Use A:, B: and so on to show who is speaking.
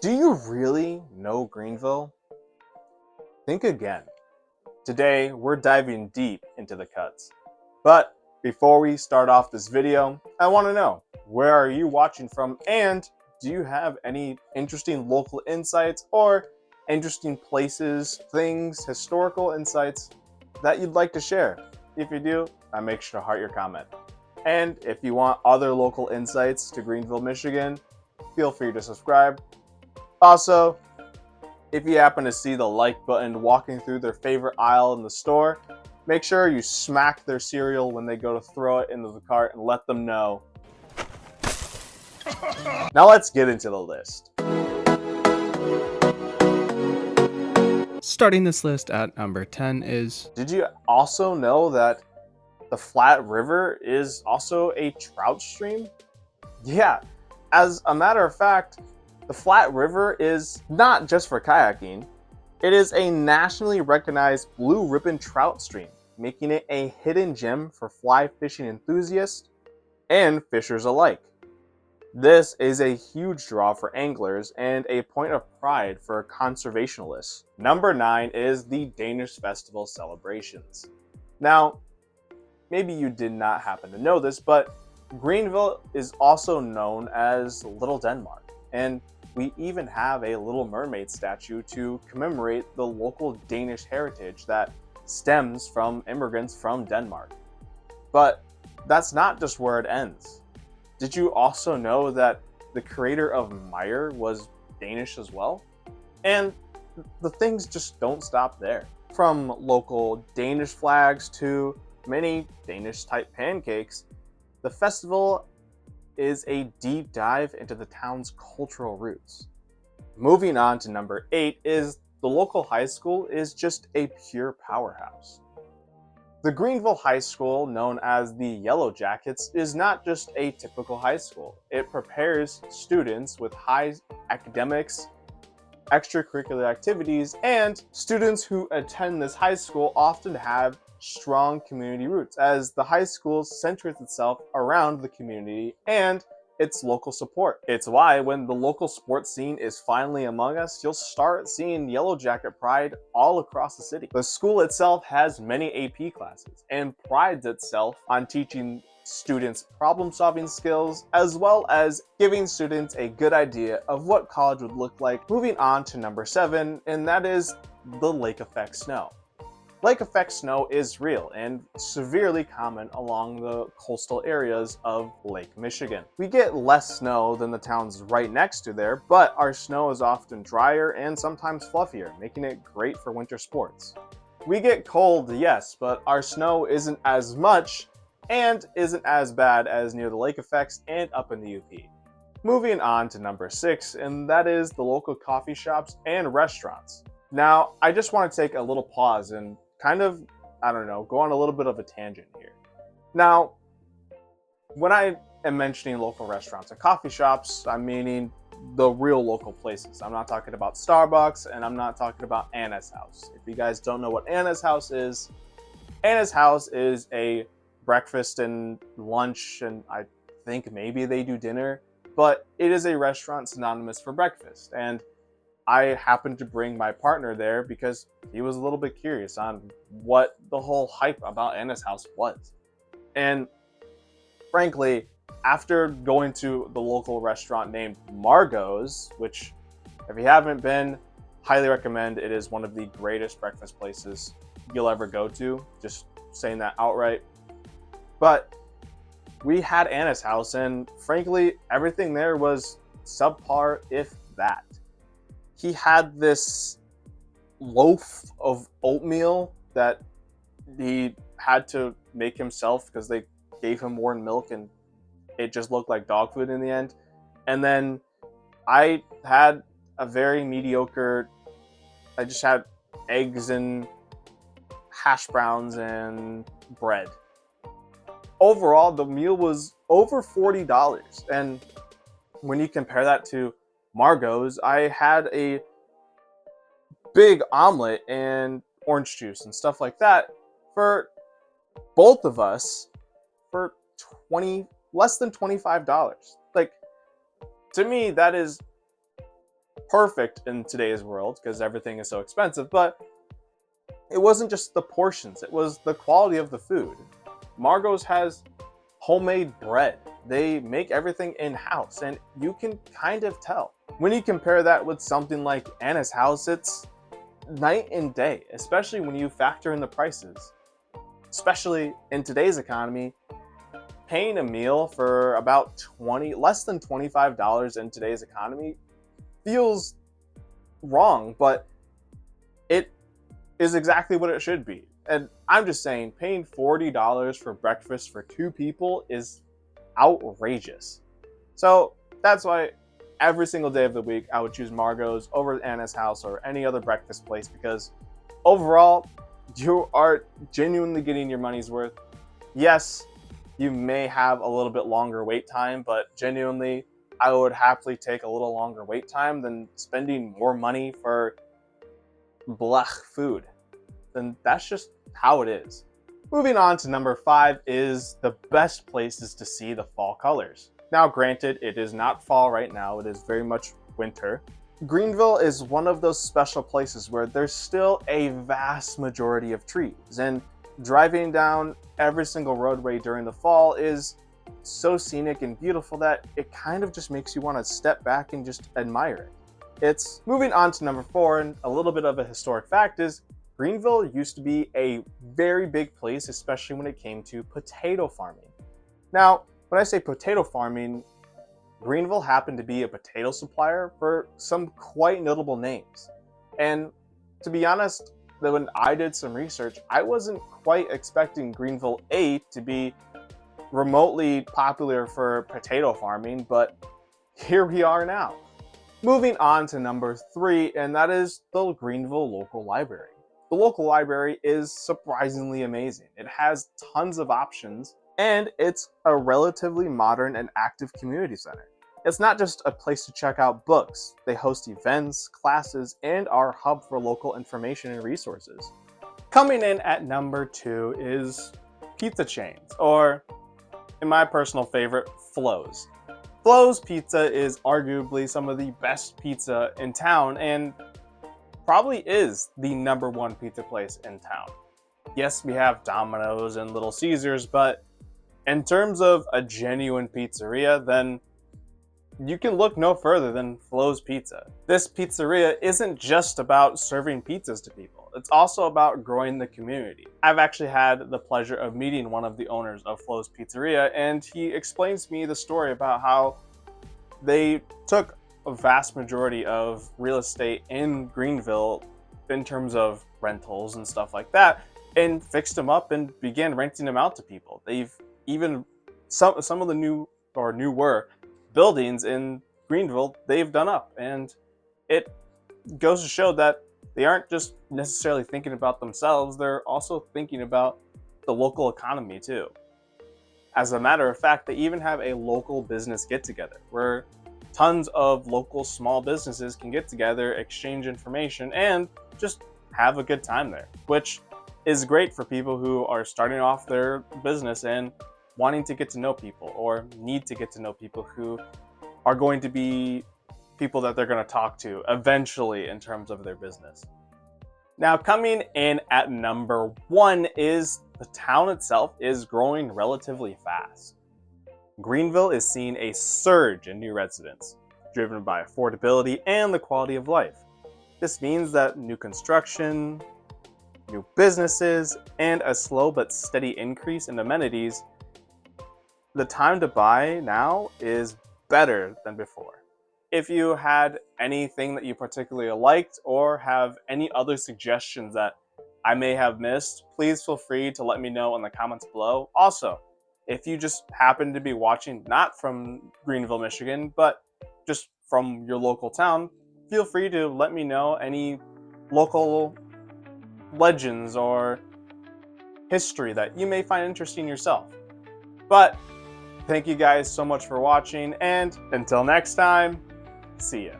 A: Do you really know Greenville? Think again. Today, we're diving deep into the cuts. But before we start off this video, I want to know, where are you watching from, and do you have any interesting local insights or interesting places, things, historical insights that you'd like to share? If you do, make sure to heart your comment. And if you want other local insights to Greenville, Michigan, feel free to subscribe. Also, if you happen to see the like button walking through their favorite aisle in the store, make sure you smack their cereal when they go to throw it into the cart and let them know. Now let's get into the list.
B: Starting this list at number 10 is...
A: Did you also know that the Flat River is also a trout stream? Yeah, as a matter of fact, the Flat River is not just for kayaking. It is a nationally recognized blue ribbon trout stream, making it a hidden gem for fly fishing enthusiasts and fishers alike. This is a huge draw for anglers and a point of pride for conservationists. Number 9 is the Danish festival celebrations. Now, maybe you did not happen to know this, but Greenville is also known as Little Denmark, and we even have a Little Mermaid statue to commemorate the local Danish heritage that stems from immigrants from Denmark. But that's not just where it ends. Did you also know that the creator of Marggo was Danish as well? And the things just don't stop there. From local Danish flags to many Danish-type pancakes, the festival is a deep dive into the town's cultural roots. Moving on to number 8 is the local high school is just a pure powerhouse. The Greenville High School, known as the Yellow Jackets, is not just a typical high school. It prepares students with high academics, extracurricular activities, and students who attend this high school often have strong community roots, as the high school centers itself around the community and its local support. It's why when the local sports scene is finally among us, you'll start seeing Yellow Jacket pride all across the city. The school itself has many AP classes and prides itself on teaching students problem-solving skills, as well as giving students a good idea of what college would look like. Moving on to number 7, and that is the lake effect snow. Lake effect snow is real and severely common along the coastal areas of Lake Michigan. We get less snow than the towns right next to there, but our snow is often drier and sometimes fluffier, making it great for winter sports. We get cold, yes, but our snow isn't as much and isn't as bad as near the lake effects and up in the UP. Moving on to number 6, and that is the local coffee shops and restaurants. Now, I just want to take a little pause and kind of, go on a little bit of a tangent here. Now, when I am mentioning local restaurants and coffee shops, I'm meaning the real local places. I'm not talking about Starbucks, and I'm not talking about Anna's House. If you guys don't know what Anna's House is a breakfast and lunch, and I think maybe they do dinner, but it is a restaurant synonymous for breakfast. And I happened to bring my partner there because he was a little bit curious on what the whole hype about Anna's House was. And frankly, after going to the local restaurant named Marggo's, which if you haven't been, highly recommend. It is one of the greatest breakfast places you'll ever go to, just saying that outright. But we had Anna's House, and frankly, everything there was subpar, if that. He had this loaf of oatmeal that he had to make himself because they gave him warm milk and it just looked like dog food in the end. And then I had a very mediocre, I just had eggs and hash browns and bread. Overall, the meal was over $40. And when you compare that to Marggo's, I had a big omelet and orange juice and stuff like that for both of us for less than $25. Like, to me, that is perfect in today's world because everything is so expensive, but it wasn't just the portions, it was the quality of the food. Marggo's has homemade bread. They make everything in-house, and you can kind of tell. When you compare that with something like Anna's House, it's night and day, especially when you factor in the prices. Especially in today's economy, paying a meal for about less than $25 in today's economy feels wrong, but it is exactly what it should be. And I'm just saying, paying $40 for breakfast for 2 people is outrageous. So that's why every single day of the week I would choose Marggo's over Anna's House or any other breakfast place, because overall you are genuinely getting your money's worth. Yes, you may have a little bit longer wait time, but genuinely I would happily take a little longer wait time than spending more money for blech food. Then that's just how it is. Moving on to number 5 is the best places to see the fall colors. Now granted, it is not fall right now, it is very much winter. Greenville is one of those special places where there's still a vast majority of trees, and driving down every single roadway during the fall is so scenic and beautiful that it kind of just makes you want to step back and just admire it. It's moving on to number 4, and a little bit of a historic fact is Greenville used to be a very big place, especially when it came to potato farming. Now, when I say potato farming, Greenville happened to be a potato supplier for some quite notable names. And to be honest, when I did some research, I wasn't quite expecting Greenville A to be remotely popular for potato farming, but here we are now. Moving on to number 3, and that is the Greenville Local Library. The local library is surprisingly amazing. It has tons of options, and it's a relatively modern and active community center. It's not just a place to check out books. They host events, classes, and are a hub for local information and resources. Coming in at number 2 is pizza chains, or in my personal favorite, Flo's. Flo's Pizza is arguably some of the best pizza in town, and probably is the number 1 pizza place in town. Yes, we have Domino's and Little Caesars, but in terms of a genuine pizzeria, then you can look no further than Flo's Pizza. This pizzeria isn't just about serving pizzas to people. It's also about growing the community. I've actually had the pleasure of meeting one of the owners of Flo's Pizzeria, and he explains to me the story about how they took a vast majority of real estate in Greenville in terms of rentals and stuff like that, and fixed them up and began renting them out to people. They've even, some of the newer buildings in Greenville, they've done up, and it goes to show that they aren't just necessarily thinking about themselves, they're also thinking about the local economy too. As a matter of fact, they even have a local business get-together where tons of local small businesses can get together, exchange information, and just have a good time there, which is great for people who are starting off their business and wanting to get to know people, or need to get to know people who are going to be people that they're going to talk to eventually in terms of their business. Now, coming in at number 1 is the town itself is growing relatively fast. Greenville is seeing a surge in new residents, driven by affordability and the quality of life. This means that new construction, new businesses, and a slow but steady increase in amenities, the time to buy now is better than before. If you had anything that you particularly liked or have any other suggestions that I may have missed, please feel free to let me know in the comments below. Also, if you just happen to be watching not from Greenville, Michigan, but just from your local town, feel free to let me know any local legends or history that you may find interesting yourself. But thank you guys so much for watching, and until next time, see ya.